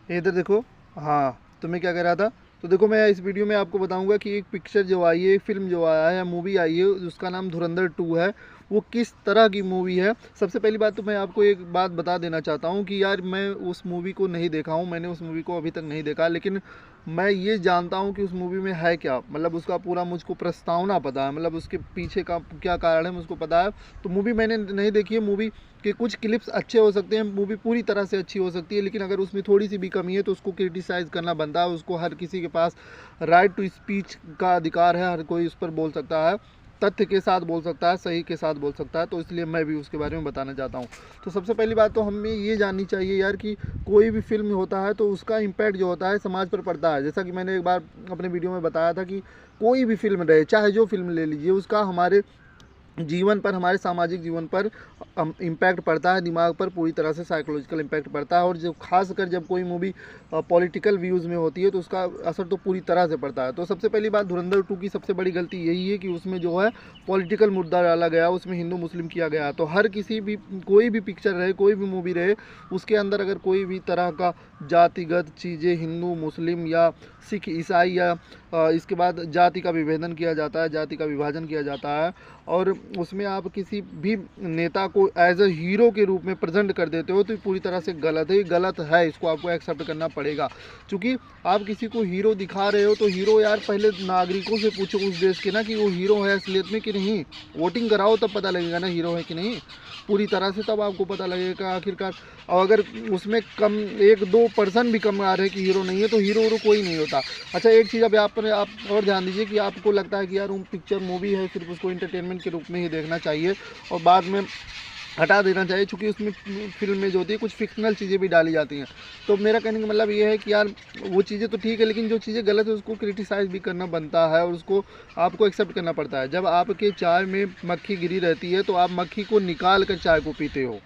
इधर देखो। हाँ, तो मैं क्या कह रहा था, तो देखो मैं इस वीडियो में आपको बताऊंगा कि एक पिक्चर जो आई है, एक फिल्म जो आया है, मूवी आई है, उसका नाम धुरंधर 2 है। वो किस तरह की मूवी है। सबसे पहली बात तो मैं आपको एक बात बता देना चाहता हूँ कि यार मैं उस मूवी को नहीं देखा हूँ, मैंने उस मूवी को अभी तक नहीं देखा, लेकिन मैं ये जानता हूँ कि उस मूवी में है क्या, मतलब उसका पूरा मुझको प्रस्तावना पता है, मतलब उसके पीछे का क्या कारण है मुझको पता है। तो मूवी मैंने नहीं देखी है। मूवी के कुछ क्लिप्स अच्छे हो सकते हैं, मूवी पूरी तरह से अच्छी हो सकती है, लेकिन अगर उसमें थोड़ी सी भी कमी है तो उसको क्रिटिसाइज़ करना बनता है। उसको हर किसी के पास राइट टू स्पीच का अधिकार है, हर कोई उस पर बोल सकता है, तथ्य के साथ बोल सकता है, सही के साथ बोल सकता है। तो इसलिए मैं भी उसके बारे में बताना चाहता हूँ। तो सबसे पहली बात तो हमें ये जाननी चाहिए यार कि कोई भी फिल्म होता है तो उसका इम्पैक्ट जो होता है समाज पर पड़ता है। जैसा कि मैंने एक बार अपने वीडियो में बताया था कि कोई भी फिल्म रहे, चाहे जो फिल्म ले लीजिए, उसका हमारे जीवन पर, हमारे सामाजिक जीवन पर इम्पैक्ट पड़ता है, दिमाग पर पूरी तरह से साइकोलॉजिकल इम्पैक्ट पड़ता है। और जब खासकर जब कोई मूवी पॉलिटिकल व्यूज़ में होती है तो उसका असर तो पूरी तरह से पड़ता है। तो सबसे पहली बात, धुरंधर 2 की सबसे बड़ी गलती यही है कि उसमें जो है पॉलिटिकल मुद्दा डाला गया, उसमें हिंदू मुस्लिम किया गया। तो हर किसी भी, कोई भी पिक्चर रहे, कोई भी मूवी रहे, उसके अंदर अगर कोई भी तरह का जातिगत चीज़ें, हिंदू मुस्लिम या सिख ईसाई या इसके बाद जाति का विभेदन किया जाता है, जाति का विभाजन किया जाता है, और उसमें आप किसी भी नेता को एज अ हीरो के रूप में प्रेजेंट कर देते हो, तो ये पूरी तरह से गलत है। ये गलत है, इसको आपको एक्सेप्ट करना पड़ेगा। क्योंकि आप किसी को हीरो दिखा रहे हो तो हीरो यार पहले नागरिकों से पूछो उस देश के ना कि वो हीरो है असलियत में कि नहीं। वोटिंग कराओ तब पता लगेगा ना हीरो है कि नहीं, पूरी तरह से, तब आपको पता लगेगा आखिरकार। और अगर उसमें कम 1-2% भी कम आ रहे हैं कि हीरो नहीं है, तो हीरो कोई नहीं होता। अच्छा, एक चीज़ अब आप और ध्यान दीजिए कि आपको लगता है कि यार वो पिक्चर मूवी है, सिर्फ उसको इंटरटेनमेंट के रूप में ही देखना चाहिए और बाद में हटा देना चाहिए, क्योंकि उसमें फिल्म में जो होती है कुछ फिक्शनल चीज़ें भी डाली जाती हैं। तो मेरा कहने का मतलब ये है कि यार वो चीज़ें तो ठीक है, लेकिन जो चीज़ें गलत है उसको क्रिटिसाइज़ भी करना बनता है और उसको आपको एक्सेप्ट करना पड़ता है। जब आपके चाय में मक्खी गिरी रहती है तो आप मक्खी को निकाल कर चाय को पीते हो,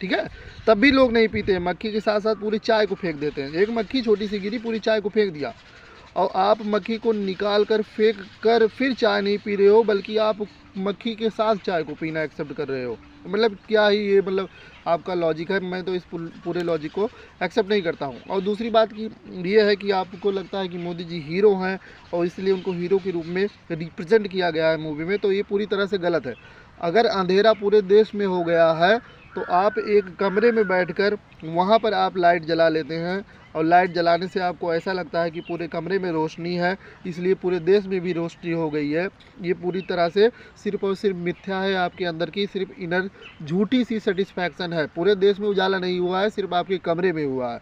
ठीक है। तब भी लोग नहीं पीते हैं, मक्खी के साथ साथ पूरी चाय को फेंक देते हैं। एक मक्खी छोटी सी गिरी, पूरी चाय को फेंक दिया। और आप मक्खी को निकाल कर फेंक कर फिर चाय नहीं पी रहे हो, बल्कि आप मक्खी के साथ चाय को पीना एक्सेप्ट कर रहे हो। मतलब क्या ही ये, मतलब आपका लॉजिक है। मैं तो इस पूरे लॉजिक को एक्सेप्ट नहीं करता हूँ। और दूसरी बात की ये है कि आपको लगता है कि मोदी जी हीरो हैं और इसलिए उनको हीरो के रूप में रिप्रेजेंट किया गया है मूवी में, तो ये पूरी तरह से गलत है। अगर अंधेरा पूरे देश में हो गया है तो आप एक कमरे में बैठकर वहाँ पर आप लाइट जला लेते हैं, और लाइट जलाने से आपको ऐसा लगता है कि पूरे कमरे में रोशनी है, इसलिए पूरे देश में भी रोशनी हो गई है। ये पूरी तरह से सिर्फ और सिर्फ मिथ्या है, आपके अंदर की सिर्फ इनर झूठी सी सेटिस्फैक्शन है। पूरे देश में उजाला नहीं हुआ है, सिर्फ आपके कमरे में हुआ है।